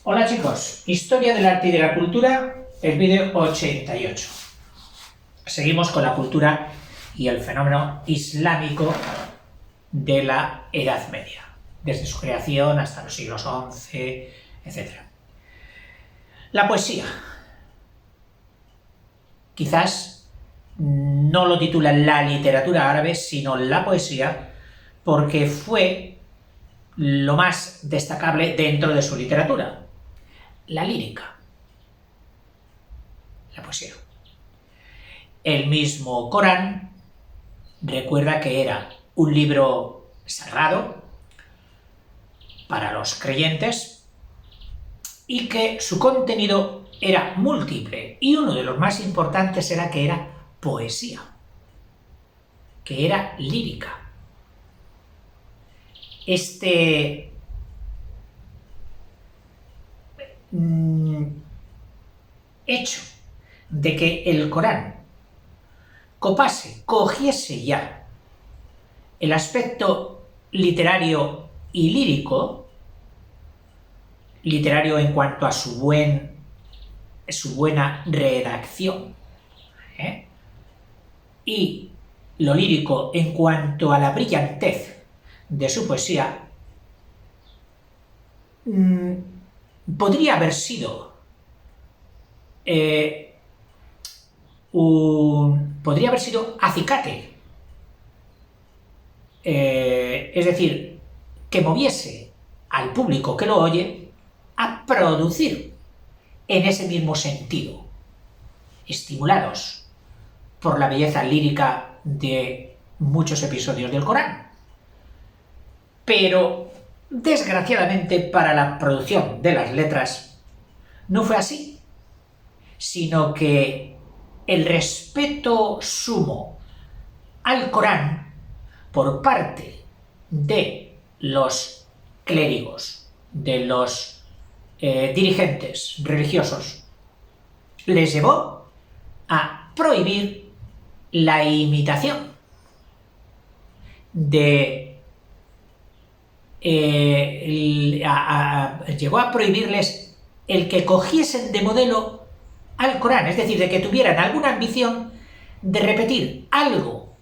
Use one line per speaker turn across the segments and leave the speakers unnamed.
Hola chicos, Historia del arte y de la cultura, el vídeo 88. Seguimos con la cultura y el fenómeno islámico de la Edad Media, desde su creación hasta los siglos XI, etc. La poesía. Quizás no lo titulan la literatura árabe, sino la poesía, porque fue lo más destacable dentro de su literatura. La lírica, la poesía. El mismo Corán recuerda que era un libro sagrado para los creyentes y que su contenido era múltiple, y uno de los más importantes era que era poesía, que era lírica. Este hecho de que el Corán cogiese ya el aspecto literario y lírico, literario en cuanto a su buena redacción, y lo lírico en cuanto a la brillantez de su poesía, podría haber sido acicate, es decir, que moviese al público que lo oye a producir en ese mismo sentido, estimulados por la belleza lírica de muchos episodios del Corán. Pero, desgraciadamente para la producción de las letras, no fue así, sino que el respeto sumo al Corán por parte de los clérigos, de los dirigentes religiosos, les llevó a prohibir la imitación llegó a prohibirles el que cogiesen de modelo al Corán, es decir, de que tuvieran alguna ambición de repetir algo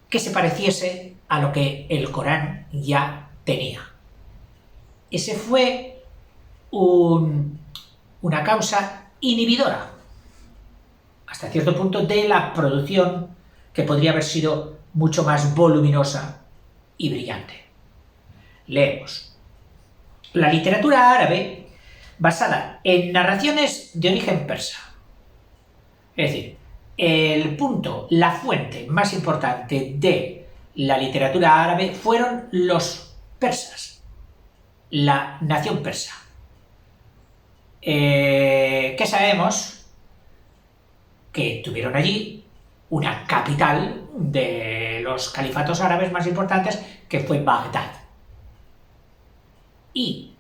que se pareciese a lo que el Corán ya tenía. Ese fue una causa inhibidora, hasta cierto punto, de la producción, que podría haber sido mucho más voluminosa y brillante. Leemos. La literatura árabe, basada en narraciones de origen persa. Es decir, la fuente más importante de la literatura árabe fueron los persas, la nación persa. ¿Qué sabemos? Que tuvieron allí una capital de los califatos árabes más importantes, que fue Bagdad. Y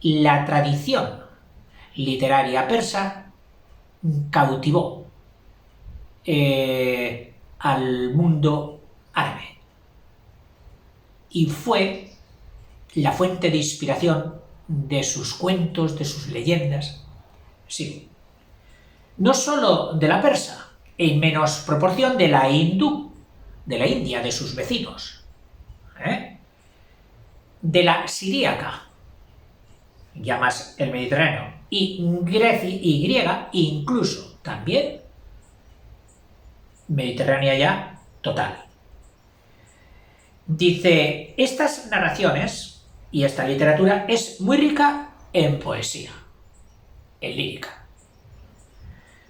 la tradición literaria persa cautivó al mundo árabe y fue la fuente de inspiración de sus cuentos, de sus leyendas. Sí, no solo de la persa, en menos proporción de la hindú, de la India, de sus vecinos, de la siríaca, ya más el Mediterráneo, y griega, incluso también mediterránea ya total. Dice, estas narraciones y esta literatura es muy rica en poesía, en lírica.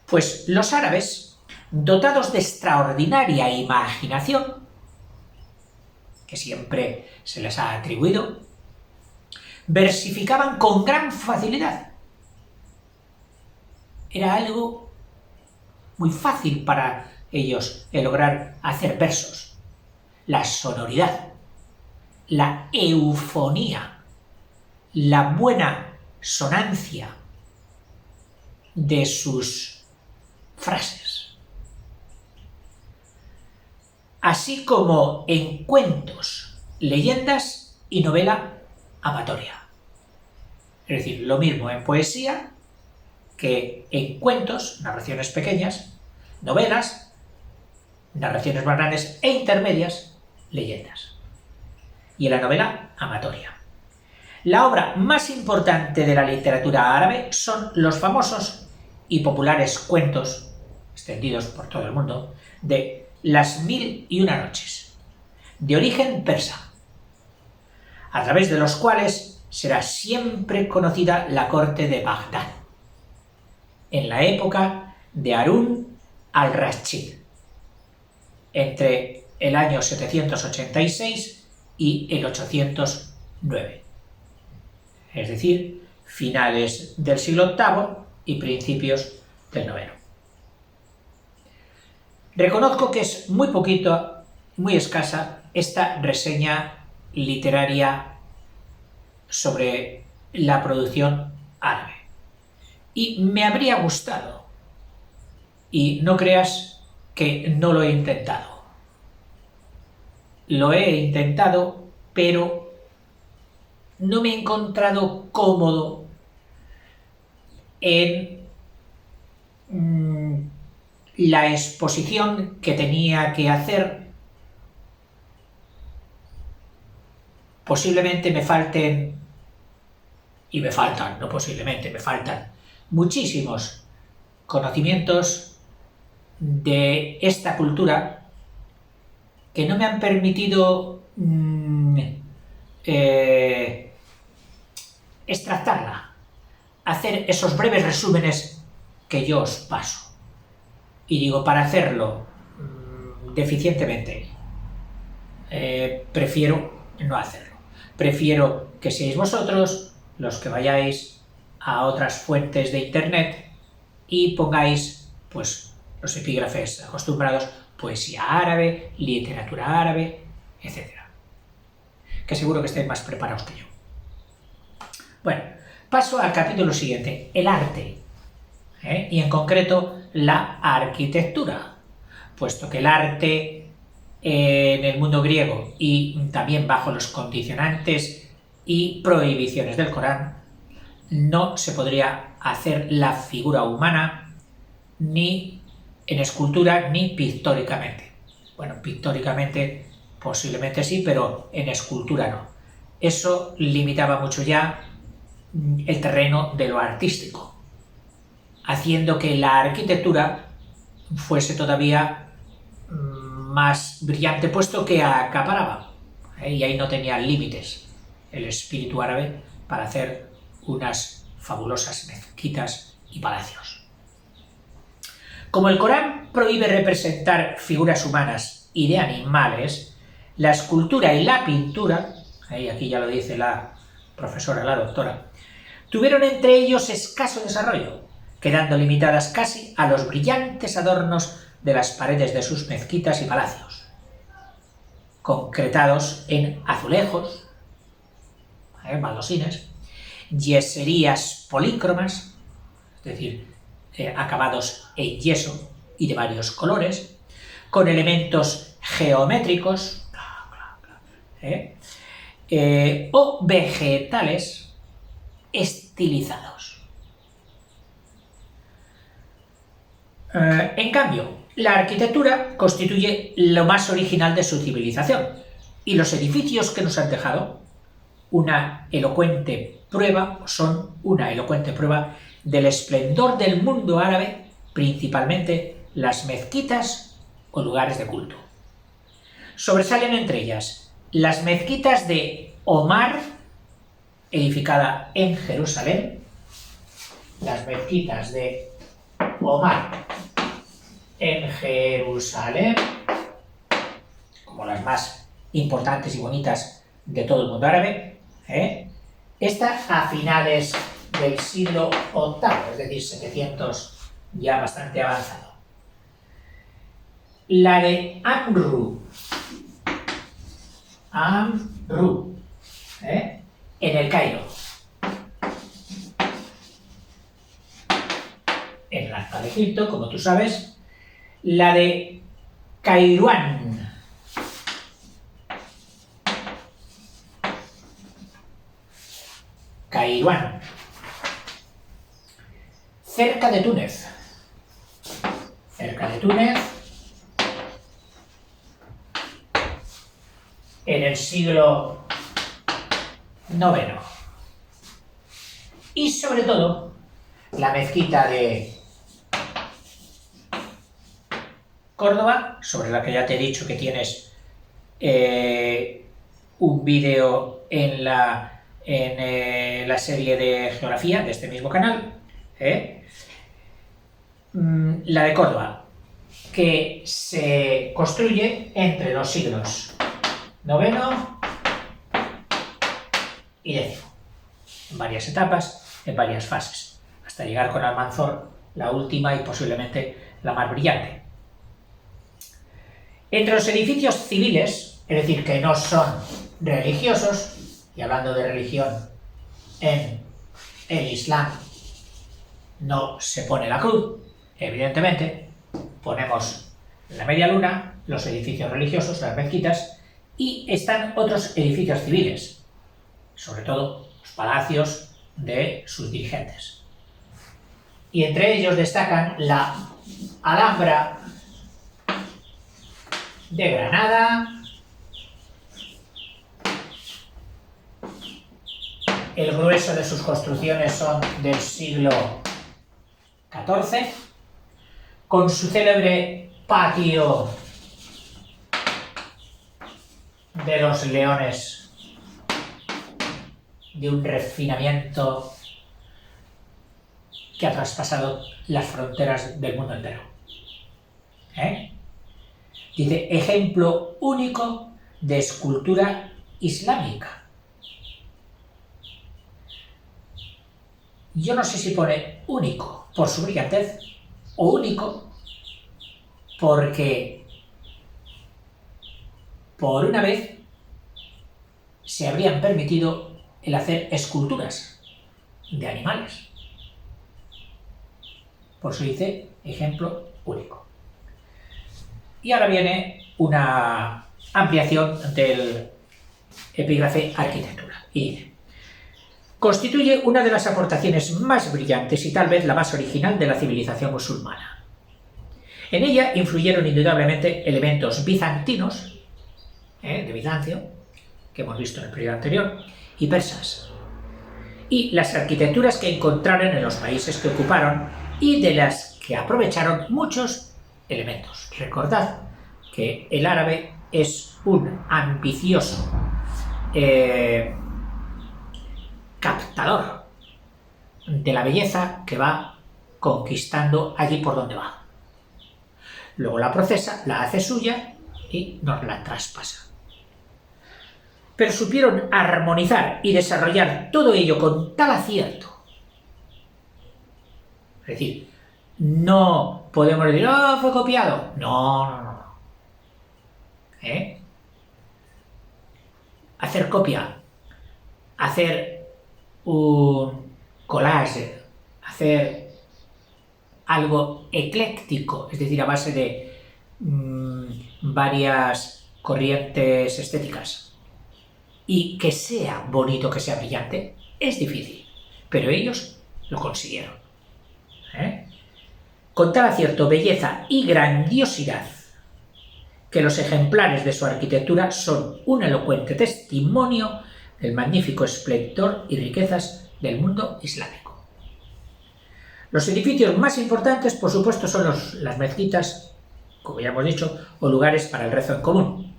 Pues los árabes, dotados de extraordinaria imaginación, que siempre se les ha atribuido, versificaban con gran facilidad. Era algo muy fácil para ellos el lograr hacer versos. La sonoridad, la eufonía, la buena sonancia de sus frases. Así como en cuentos, leyendas y novela amatoria. Es decir, lo mismo en poesía que en cuentos, narraciones pequeñas, novelas, narraciones más grandes e intermedias, leyendas. Y en la novela, amatoria. La obra más importante de la literatura árabe son los famosos y populares cuentos, extendidos por todo el mundo, de Las Mil y Una Noches, de origen persa, a través de los cuales será siempre conocida la corte de Bagdad, en la época de Harún al-Rashid, entre el año 786 y el 809. Es decir, finales del siglo VIII y principios del IX. Reconozco que es muy poquito, muy escasa, esta reseña literaria sobre la producción árabe. Y me habría gustado, y no creas que no lo he intentado. Lo he intentado, pero no me he encontrado cómodo en la exposición que tenía que hacer. Posiblemente me falten, y me faltan, no posiblemente, me faltan muchísimos conocimientos de esta cultura que no me han permitido extractarla, hacer esos breves resúmenes que yo os paso. Y digo, para hacerlo deficientemente, prefiero no hacerlo. Prefiero que seáis vosotros los que vayáis a otras fuentes de internet y pongáis, pues, los epígrafes acostumbrados, poesía árabe, literatura árabe, etc. Que seguro que estéis más preparados que yo. Bueno, paso al capítulo siguiente, el arte, y en concreto la arquitectura, puesto que el arte en el mundo griego y también bajo los condicionantes y prohibiciones del Corán no se podría hacer la figura humana ni en escultura ni pictóricamente. Bueno, pictóricamente posiblemente sí, pero en escultura no. Eso limitaba mucho ya el terreno de lo artístico, haciendo que la arquitectura fuese todavía más brillante, puesto que acaparaba, y ahí no tenía límites el espíritu árabe para hacer unas fabulosas mezquitas y palacios. Como el Corán prohíbe representar figuras humanas y de animales, la escultura y la pintura, aquí ya lo dice la profesora, la doctora, tuvieron entre ellos escaso desarrollo, quedando limitadas casi a los brillantes adornos de las paredes de sus mezquitas y palacios, concretados en azulejos, baldosines, yeserías polícromas, es decir, acabados en yeso y de varios colores, con elementos geométricos, o vegetales estilizados. En cambio, la arquitectura constituye lo más original de su civilización, y los edificios que nos han dejado son una elocuente prueba del esplendor del mundo árabe, principalmente las mezquitas o lugares de culto. Sobresalen entre ellas las mezquitas de Omar, edificada en Jerusalén, las mezquitas de Omar en Jerusalén, como las más importantes y bonitas de todo el mundo árabe, esta a finales del siglo VIII, es decir, 700, ya bastante avanzado. La de Amru, en el Cairo, en el actual Egipto, como tú sabes. La de Kairouan, cerca de Túnez. Cerca de Túnez, en el siglo IX. Y sobre todo, la mezquita de Córdoba, sobre la que ya te he dicho que tienes un vídeo en la serie de geografía de este mismo canal. La de Córdoba, que se construye entre los siglos IX y X, en varias etapas, en varias fases, hasta llegar con Almanzor, la última y posiblemente la más brillante. Entre los edificios civiles, es decir, que no son religiosos, y hablando de religión, en el Islam no se pone la cruz, evidentemente, ponemos la media luna, los edificios religiosos, las mezquitas, y están otros edificios civiles, sobre todo los palacios de sus dirigentes. Y entre ellos destacan la Alhambra de Granada, el grueso de sus construcciones son del siglo XIV, con su célebre patio de los leones, de un refinamiento que ha traspasado las fronteras del mundo entero. Dice, ejemplo único de escultura islámica. Yo no sé si pone único por su brillantez o único porque por una vez se habrían permitido el hacer esculturas de animales. Por eso dice ejemplo único. Y ahora viene una ampliación del epígrafe arquitectura. Y dice, constituye una de las aportaciones más brillantes y tal vez la más original de la civilización musulmana. En ella influyeron indudablemente elementos bizantinos, de Bizancio, que hemos visto en el periodo anterior, y persas, y las arquitecturas que encontraron en los países que ocuparon y de las que aprovecharon muchos elementos. Recordad que el árabe es un ambicioso captador de la belleza que va conquistando allí por donde va. Luego la procesa, la hace suya y nos la traspasa. Pero supieron armonizar y desarrollar todo ello con tal acierto. Es decir, no podemos decir, ¡oh, fue copiado! No. Hacer copia, hacer un collage, hacer algo ecléctico, es decir, a base de varias corrientes estéticas, y que sea bonito, que sea brillante, es difícil, pero ellos lo consiguieron. Con tal acierto, belleza y grandiosidad, que los ejemplares de su arquitectura son un elocuente testimonio del magnífico esplendor y riquezas del mundo islámico. Los edificios más importantes, por supuesto, son las mezquitas, como ya hemos dicho, o lugares para el rezo en común.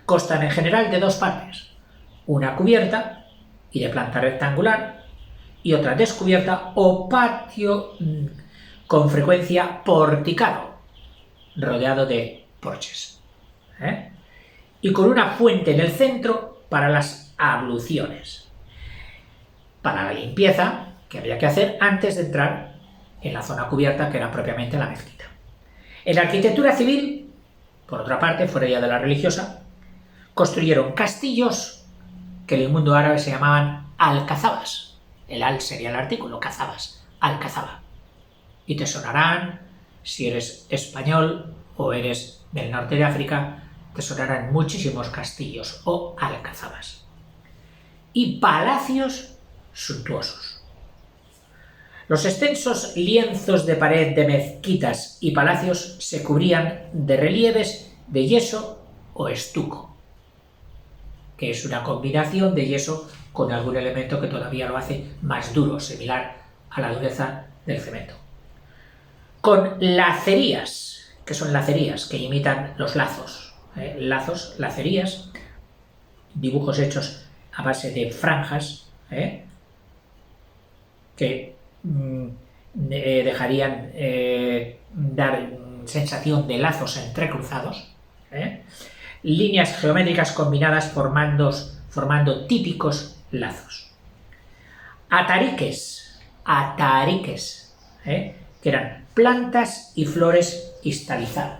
Constan en general de dos partes, una cubierta y de planta rectangular, y otra descubierta o patio con frecuencia porticado, rodeado de porches, y con una fuente en el centro para las abluciones, para la limpieza que había que hacer antes de entrar en la zona cubierta, que era propiamente la mezquita. En la arquitectura civil, por otra parte, fuera ya de la religiosa, construyeron castillos que en el mundo árabe se llamaban alcazabas. El al sería el artículo, cazabas, alcazaba. Y te sonarán, si eres español o eres del norte de África, te sonarán muchísimos castillos o alcazabas. Y palacios suntuosos. Los extensos lienzos de pared de mezquitas y palacios se cubrían de relieves de yeso o estuco, que es una combinación de yeso con algún elemento que todavía lo hace más duro, similar a la dureza del cemento. Con lacerías, que son lacerías que imitan los lazos, lazos, lacerías, dibujos hechos a base de franjas, que dejarían dar sensación de lazos entrecruzados, líneas geométricas combinadas formando típicos lazos. Atariques, que eran plantas y flores istalizadas.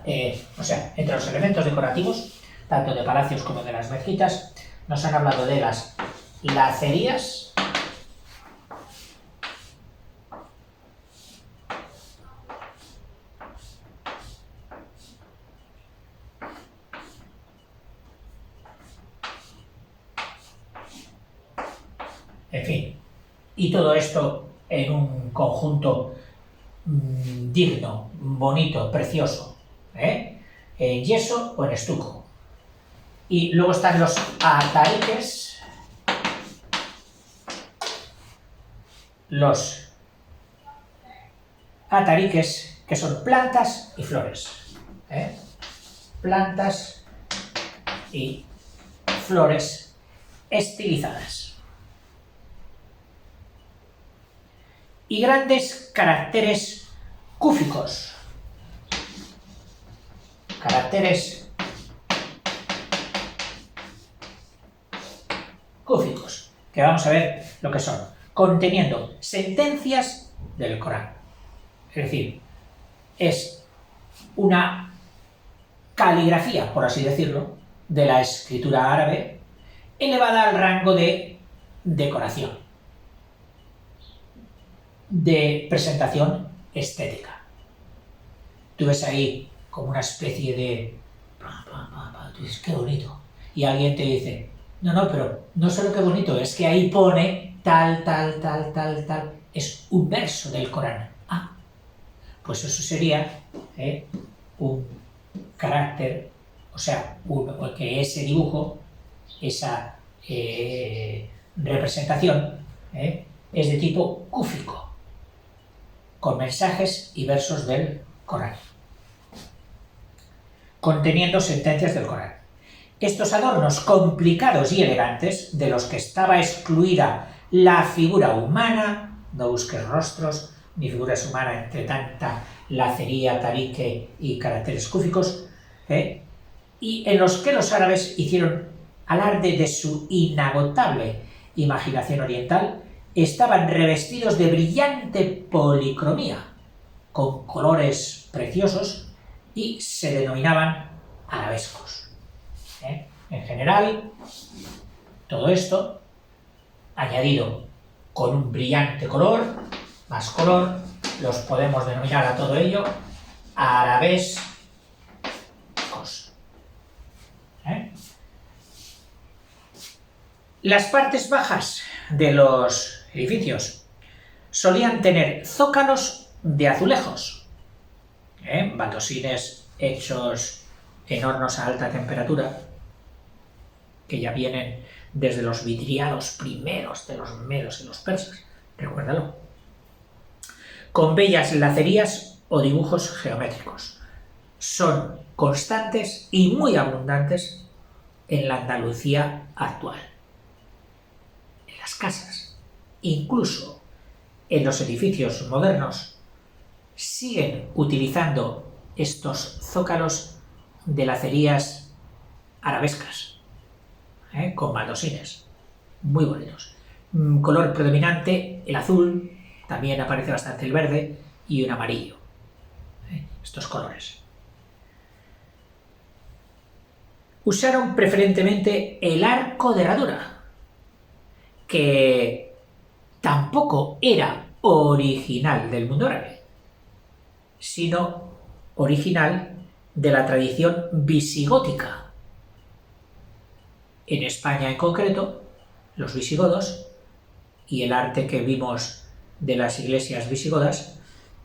O sea, entre los elementos decorativos, tanto de palacios como de las mezquitas, nos han hablado de las lacerías, en fin, y todo esto en un conjunto digno, bonito, precioso, en yeso o en estuco. Y luego están los atariques, que son plantas y flores, plantas y flores estilizadas. Y grandes caracteres cúficos, que vamos a ver lo que son, conteniendo sentencias del Corán. Es decir, es una caligrafía, por así decirlo, de la escritura árabe, elevada al rango de decoración, de presentación estética. Tú ves ahí como una especie de... Tú dices, qué bonito. Y alguien te dice, no, pero no solo qué bonito, es que ahí pone tal. Es un verso del Corán. Pues eso sería un carácter, o sea, que ese dibujo, esa representación, es de tipo cúfico, con mensajes y versos del Corán, conteniendo sentencias del Corán. Estos adornos complicados y elegantes, de los que estaba excluida la figura humana, no busques rostros ni figuras humanas entre tanta lacería, tarique y caracteres cúficos, y en los que los árabes hicieron alarde de su inagotable imaginación oriental, estaban revestidos de brillante policromía, con colores preciosos, y se denominaban arabescos. En general, todo esto, añadido con un brillante color, más color, los podemos denominar a todo ello arabescos. Las partes bajas de los edificios solían tener zócalos de azulejos, baldosines hechos en hornos a alta temperatura, que ya vienen desde los vidriados primeros de los medos y los persas, recuérdalo, con bellas lacerías o dibujos geométricos. Son constantes y muy abundantes en la Andalucía actual, en las casas, incluso en los edificios modernos, siguen utilizando estos zócalos de lacerías arabescas, con baldosines muy bonitos. Color predominante, el azul, también aparece bastante el verde y un amarillo. Estos colores. Usaron preferentemente el arco de herradura, que tampoco era original del mundo árabe, sino original de la tradición visigótica. En España en concreto, los visigodos y el arte que vimos de las iglesias visigodas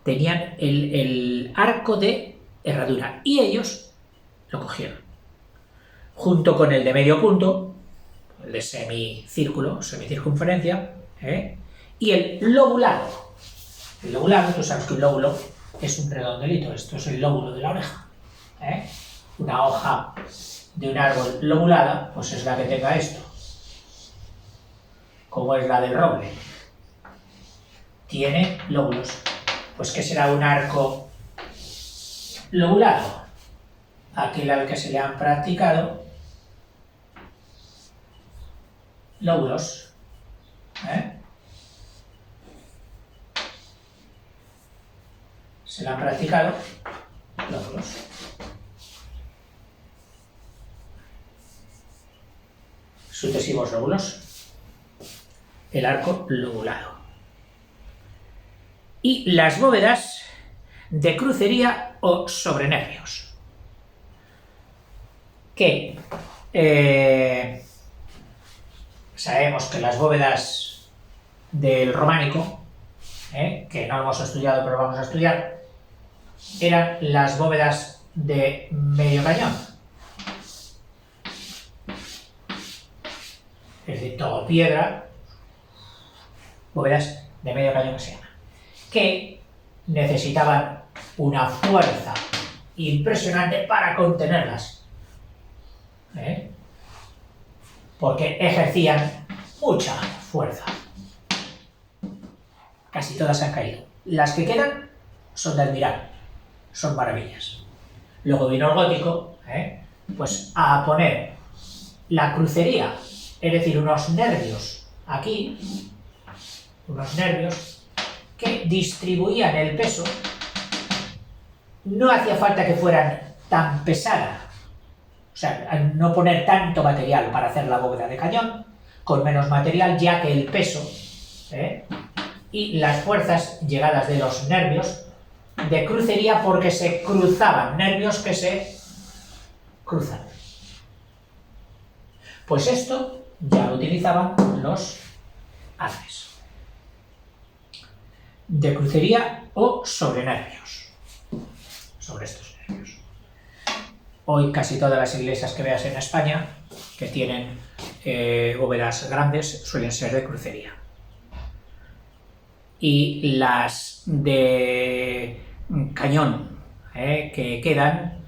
tenían el arco de herradura y ellos lo cogieron. Junto con el de medio punto, el de semicírculo, semicircunferencia, y el lobulado. El lobulado, tú sabes que un lóbulo es un redondelito, esto es el lóbulo de la oreja. Una hoja de un árbol lobulada, pues es la que tenga esto. Como es la del roble. Tiene lóbulos. Pues ¿qué será un arco lobulado? Aquel al que se le han practicado lóbulos. Se le han practicado lóbulos. Sucesivos lóbulos. El arco lobulado. Y las bóvedas de crucería o sobrenervios. Que sabemos que las bóvedas del románico, que no hemos estudiado pero vamos a estudiar, eran las bóvedas de medio cañón. Es decir, todo piedra, bóvedas de medio cañón que se llaman, que necesitaban una fuerza impresionante para contenerlas, porque ejercían mucha fuerza. Casi todas han caído. Las que quedan son de admirar, son maravillas. Luego vino el gótico, pues a poner la crucería, es decir, unos nervios aquí, unos nervios que distribuían el peso. No hacía falta que fueran tan pesadas, o sea, no poner tanto material para hacer la bóveda de cañón, con menos material, ya que el peso y las fuerzas llegadas de los nervios de crucería, porque se cruzaban, nervios que se cruzan. Pues esto ya lo utilizaban los árabes. De crucería o sobre nervios. Sobre estos nervios. Hoy casi todas las iglesias que veas en España que tienen bóvedas grandes suelen ser de crucería. Y las de cañón que quedan,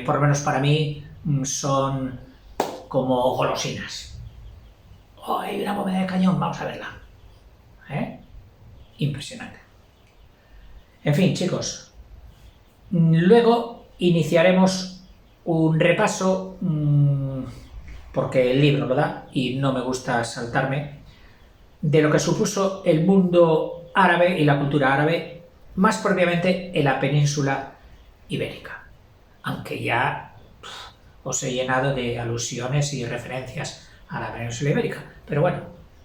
por lo menos para mí, son como golosinas. Oh, hay una bóveda de cañón, vamos a verla. Impresionante. En fin, chicos, luego iniciaremos un repaso, porque el libro lo da y no me gusta saltarme, de lo que supuso el mundo árabe y la cultura árabe, más propiamente en la península ibérica. Aunque ya os he llenado de alusiones y referencias a la península ibérica. Pero bueno,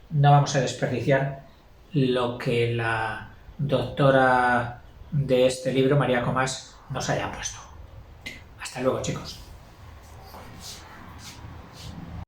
no vamos a desperdiciar lo que la doctora de este libro, María Comás, nos haya puesto. Hasta luego, chicos.